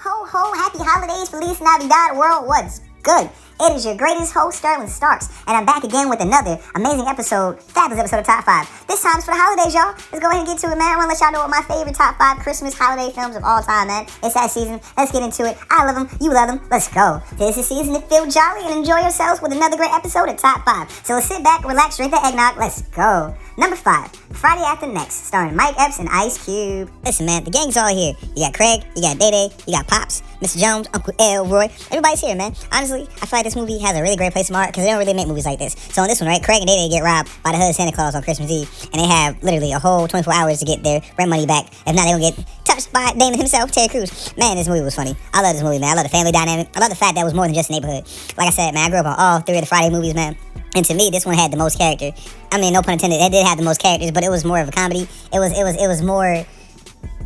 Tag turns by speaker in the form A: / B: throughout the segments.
A: ho, ho, happy holidays, Feliz Navidad, world, what's good? It is your greatest host, Sterling Starks, and I'm back again with another amazing episode, fabulous episode of Top 5. This time's for the holidays, y'all. Let's go ahead and get to it, man. I want to let y'all know what my favorite Top 5 Christmas holiday films of all time, man. It's that season. Let's get into it. I love them. You love them. Let's go. This is season to feel jolly and enjoy yourselves with another great episode of Top 5. So let's sit back, relax, drink the eggnog. Let's go. Number 5, Friday After Next, starring Mike Epps and Ice Cube. Listen, man, the gang's all here. You got Craig, you got Day-Day, you got Pops, Mr. Jones, Uncle Elroy. Everybody's here, man. Honestly, I feel like this movie has a really great place in my heart because they don't really make movies like this. So in this one, right, Craig and Day-Day get robbed by the hood Santa Claus on Christmas Eve, and they have literally a whole 24 hours to get their rent money back. If not, they gonna get touched by Damon himself, Terry Crews. Man, this movie was funny. I love this movie, man. I love the family dynamic. I love the fact that it was more than just a neighborhood. Like I said, man, I grew up on all 3 of the Friday movies, man. And to me, this one had the most character. I mean, no pun intended, it did have the most characters, but it was more of a comedy. It was more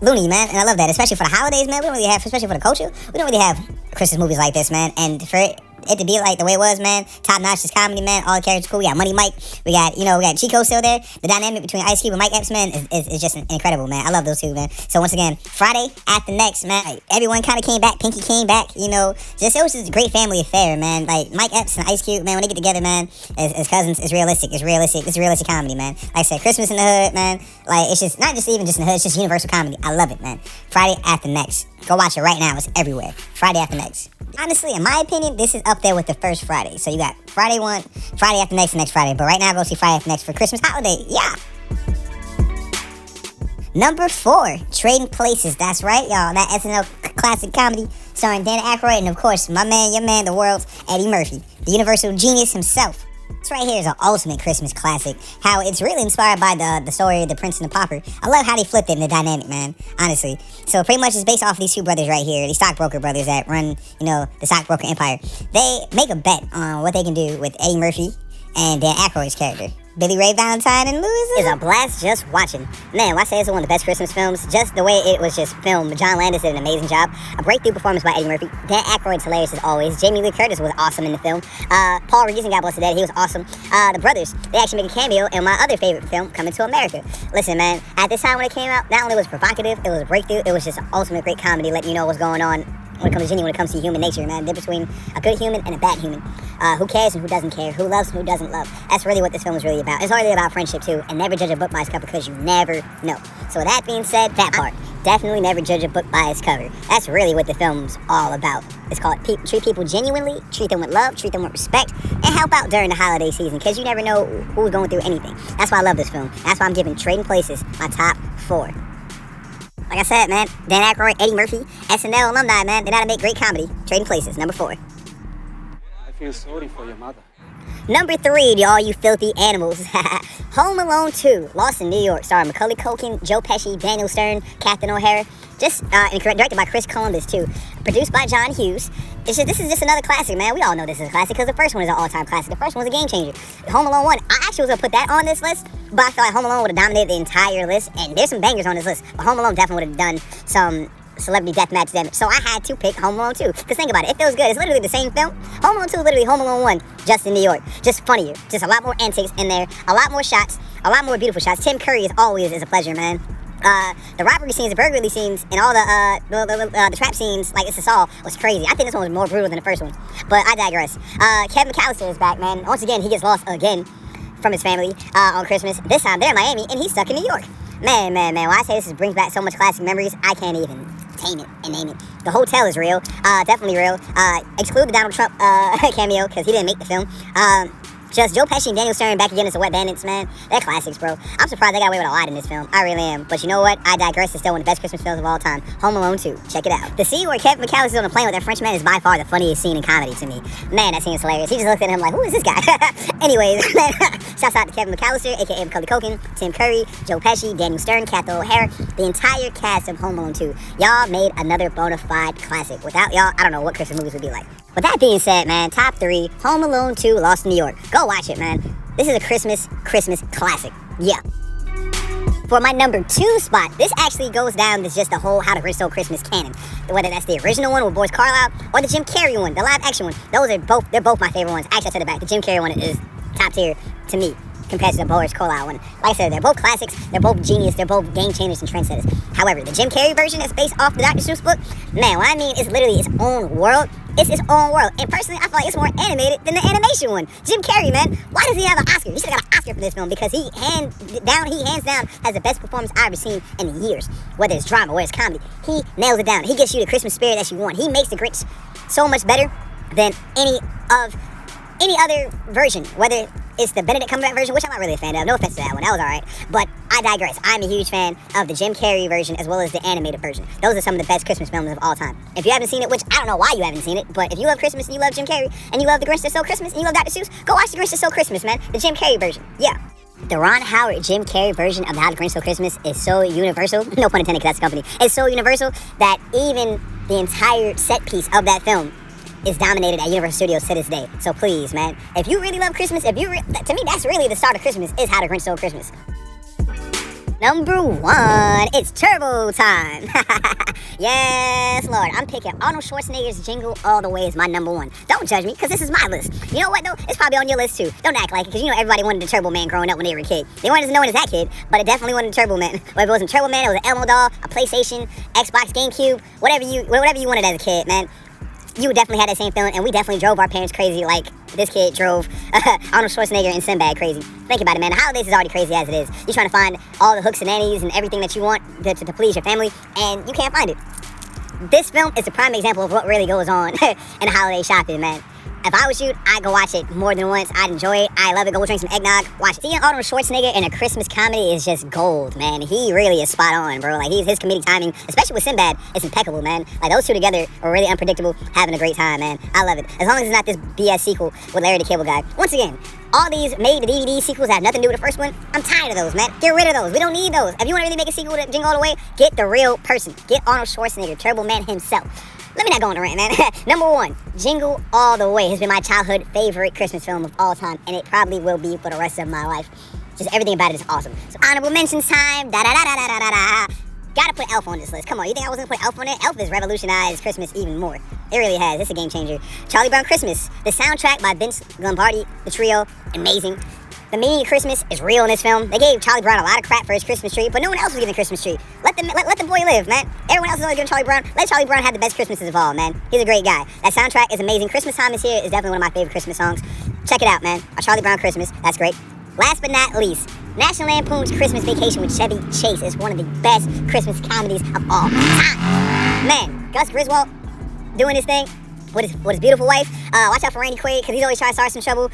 A: loony, man, and I love that, especially for the holidays, man. We don't really have, especially for the culture, we don't really have Christmas movies like this, man. And for it to be like the way it was, man, top notch, just comedy, man. All the characters cool. We got Money Mike, we got Chico still there. The dynamic between Ice Cube and Mike Epps, man, is just incredible, man. I love those two, man. So once again, Friday After Next, man. Everyone kind of came back. Pinky came back, it was just a great family affair, man. Like Mike Epps and Ice Cube, man, when they get together, man, as cousins, it's realistic. It's realistic comedy, man. Like I said, Christmas in the hood, man. Like it's just not just even just in the hood. It's just universal comedy. I love it, man. Friday After Next. Go watch it right now. It's everywhere. Friday After Next. Honestly, in my opinion, this is up there with the first Friday. So you got Friday 1, Friday After Next, next Friday. But right now, go see Friday After Next for Christmas holiday. Yeah. Number 4, Trading Places. That's right, y'all. That SNL classic comedy starring Dan Aykroyd and, of course, my man, your man, the world's Eddie Murphy, the universal genius himself. This right here is an ultimate Christmas classic. How it's really inspired by the story of The Prince and the Pauper. I love how they flipped it in the dynamic, man, honestly. So pretty much it's based off these two brothers right here, these stockbroker brothers that run, the stockbroker empire. They make a bet on what they can do with Eddie Murphy and Dan Aykroyd's character. Billy Ray Valentine and Louis is a blast just watching. Man, why I say it's one of the best Christmas films, just the way it was just filmed. John Landis did an amazing job. A breakthrough performance by Eddie Murphy. Dan Aykroyd's hilarious as always. Jamie Lee Curtis was awesome in the film. Paul Reeves, God bless the dead, he was awesome. The brothers, they actually make a cameo in my other favorite film, Coming to America. Listen, man, at this time when it came out, not only was it provocative, it was a breakthrough, it was just an ultimate great comedy, letting you know what's going on when it comes to genuine, when it comes to human nature, man. The difference between a good human and a bad human. Who cares and who doesn't care, who loves and who doesn't love. That's really what this film is really about. It's really about friendship too, and never judge a book by its cover because you never know. So with that being said, that part, definitely never judge a book by its cover. That's really what the film's all about. It's called treat people genuinely, treat them with love, treat them with respect, and help out during the holiday season because you never know who's going through anything. That's why I love this film. That's why I'm giving Trading Places my top 4. Like I said, man, Dan Aykroyd, Eddie Murphy, SNL alumni, man, they know how to make great comedy. Trading Places, number 4.
B: I feel sorry for your mother.
A: Number 3, to all you filthy animals. Home Alone 2, Lost in New York, starring Macaulay Culkin, Joe Pesci, Daniel Stern, Catherine O'Hara. And directed by Chris Columbus, too. Produced by John Hughes. This is just another classic, man. We all know this is a classic because the first one is an all-time classic. The first one was a game changer. Home Alone 1, I actually was going to put that on this list, but I feel like Home Alone would have dominated the entire list, and there's some bangers on this list, but Home Alone definitely would have done some celebrity deathmatch damage. So I had to pick Home Alone 2. Because think about it, it feels good. It's literally the same film. Home Alone 2 is literally Home Alone 1, just in New York. Just funnier. Just a lot more antics in there. A lot more shots. A lot more beautiful shots. Tim Curry is always a pleasure, man. The robbery scenes, the burglary scenes, and all the trap scenes, like It's a Saw, was crazy. I think this one was more brutal than the first one. But I digress. Kevin McAllister is back, man. Once again, he gets lost again from his family on Christmas. This time, they're in Miami, and he's stuck in New York. Man, when I say this brings back so much classic memories, I can't even tame it and name it. The hotel is real, definitely real. Exclude the Donald Trump cameo, because he didn't make the film. Just Joe Pesci and Daniel Stern back again as the Wet Bandits, man. They're classics, bro. I'm surprised they got away with a lot in this film. I really am. But you know what? I digress. It's still one of the best Christmas films of all time. Home Alone 2. Check it out. The scene where Kevin McAllister is on a plane with that French man is by far the funniest scene in comedy to me. Man, that scene is hilarious. He just looked at him like, who is this guy? Anyways, shouts out to Kevin McAllister, a.k.a. Macaulay Culkin, Tim Curry, Joe Pesci, Daniel Stern, Catherine O'Hara, the entire cast of Home Alone 2. Y'all made another bona fide classic. Without y'all, I don't know what Christmas movies would be like. With that being said, man, top 3, Home Alone 2, Lost in New York. Go watch it, man. This is a Christmas classic. Yeah. For my number 2 spot, this actually goes down as just the whole How to Restore Christmas canon. Whether that's the original one with Boris Karloff or the Jim Carrey one, the live action one. They're both my favorite ones. Actually, I said it back. The Jim Carrey one is top tier to me. compared to the Boris Karloff one. Like I said, they're both classics, they're both genius, they're both game changers and trendsetters. However, the Jim Carrey version that's based off the Dr. Seuss book, man, what I mean is literally its own world. It's its own world. And personally, I feel like it's more animated than the animation one. Jim Carrey, man, why does he have an Oscar? He should have got an Oscar for this film because he hands down has the best performance I've ever seen in years. Whether it's drama, whether it's comedy, he nails it down. He gets you the Christmas spirit that you want. He makes the Grinch so much better than any other version, whether it's the Benedict Cumberbatch version, which I'm not really a fan of. No offense to that one. That was alright. But I digress. I'm a huge fan of the Jim Carrey version as well as the animated version. Those are some of the best Christmas films of all time. If you haven't seen it, which I don't know why you haven't seen it, but if you love Christmas and you love Jim Carrey and you love The Grinch That Stole Christmas and you love Dr. Seuss, go watch The Grinch That Stole Christmas, man. The Jim Carrey version. Yeah. The Ron Howard Jim Carrey version of How the Grinch Stole Christmas is so universal, no pun intended because that's the company, it's so universal that even the entire set piece of that film is dominated at Universal Studios to this day. So please, man, if you really love Christmas, to me, that's really the start of Christmas, is How the Grinch Stole Christmas. Number 1, it's Turbo time. Yes, Lord, I'm picking Arnold Schwarzenegger's Jingle All the Way as my number 1. Don't judge me, because this is my list. You know what, though? It's probably on your list, too. Don't act like it, because you know everybody wanted the Turbo Man growing up when they were a kid. They weren't as known as that kid, but it definitely wasn't Turbo Man. Whether it wasn't Turbo Man, it was an Elmo doll, a PlayStation, Xbox, GameCube, whatever you wanted as a kid, man. You would definitely have that same feeling, and we definitely drove our parents crazy like this kid drove Arnold Schwarzenegger and Sinbad crazy. Think about it, man. The holidays is already crazy as it is. You're trying to find all the hooks and nannies and everything that you want to please your family, and you can't find it. This film is a prime example of what really goes on in the holiday shopping, man. If I was you, I'd go watch it more than once. I'd enjoy it. I love it. Go drink some eggnog. Watch it. Seeing Arnold Schwarzenegger in a Christmas comedy is just gold, man. He really is spot on, bro. Like, his comedic timing, especially with Sinbad, is impeccable, man. Like, those two together are really unpredictable, having a great time, man. I love it. As long as it's not this BS sequel with Larry the Cable Guy. Once again, all these made-to-DVD sequels that have nothing to do with the first one, I'm tired of those, man. Get rid of those. We don't need those. If you want to really make a sequel to Jingle All the Way, get the real person. Get Arnold Schwarzenegger, Turbo Man himself. Let me not go on a rant, man. Number 1, Jingle All the Way has been my childhood favorite Christmas film of all time, and it probably will be for the rest of my life. Just everything about it is awesome. So honorable mentions time. Da-da-da-da-da-da-da. Gotta put Elf on this list. Come on, you think I wasn't gonna put Elf on it? Elf has revolutionized Christmas even more. It really has. It's a game changer. Charlie Brown Christmas. The soundtrack by Vince Lombardi, the trio, amazing. The meaning of Christmas is real in this film. They gave Charlie Brown a lot of crap for his Christmas tree, but no one else was getting a Christmas tree. Let the boy live, man. Everyone else is only giving Charlie Brown. Let Charlie Brown have the best Christmases of all, man. He's a great guy. That soundtrack is amazing. Christmas Time Is Here is definitely one of my favorite Christmas songs. Check it out, man. A Charlie Brown Christmas. That's great. Last but not least, National Lampoon's Christmas Vacation with Chevy Chase is one of the best Christmas comedies of all time. Man, Gus Griswold doing his thing with his beautiful wife. Watch out for Randy Quaid, because he's always trying to start some trouble.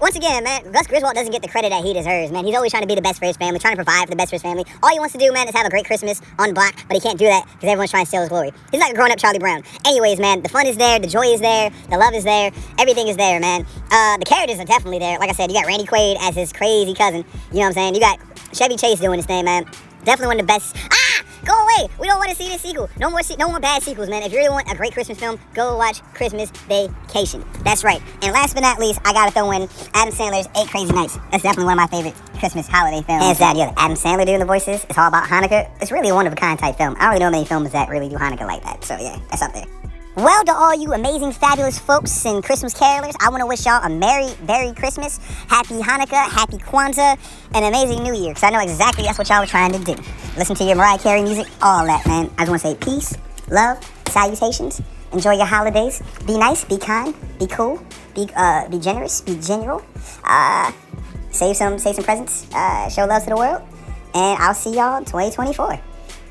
A: Once again, man, Gus Griswold doesn't get the credit that he deserves, man. He's always trying to be the best for his family, trying to provide for the best for his family. All he wants to do, man, is have a great Christmas on the block, but he can't do that because everyone's trying to steal his glory. He's like a grown-up Charlie Brown. Anyways, man, the fun is there, the joy is there, the love is there, everything is there, man. The characters are definitely there. Like I said, you got Randy Quaid as his crazy cousin. You know what I'm saying? You got Chevy Chase doing his thing, man. Definitely one of the best. Go away! We don't want to see this sequel. No more bad sequels, man. If you really want a great Christmas film, go watch Christmas Vacation. That's right. And last but not least, I gotta throw in Adam Sandler's 8 Crazy Nights. That's definitely one of my favorite Christmas holiday films. Hands down, yeah. Adam Sandler doing the voices. It's all about Hanukkah. It's really a one-of-a-kind type film. I don't really know many films that really do Hanukkah like that. So yeah, that's up there. Well, to all you amazing, fabulous folks and Christmas carolers, I want to wish y'all a Merry Christmas, Happy Hanukkah, Happy Kwanzaa, and amazing New Year, because I know exactly that's what y'all were trying to do. Listen to your Mariah Carey music, all that, man. I just want to say peace, love, salutations, enjoy your holidays, be nice, be kind, be cool, be generous, be general, save some presents, show love to the world, and I'll see y'all in 2024.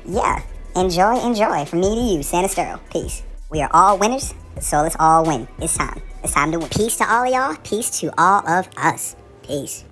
A: Yeah, enjoy, from me to you, Santa Sterl. Peace. We are all winners, so let's all win. It's time to win. Peace to all of y'all. Peace to all of us. Peace.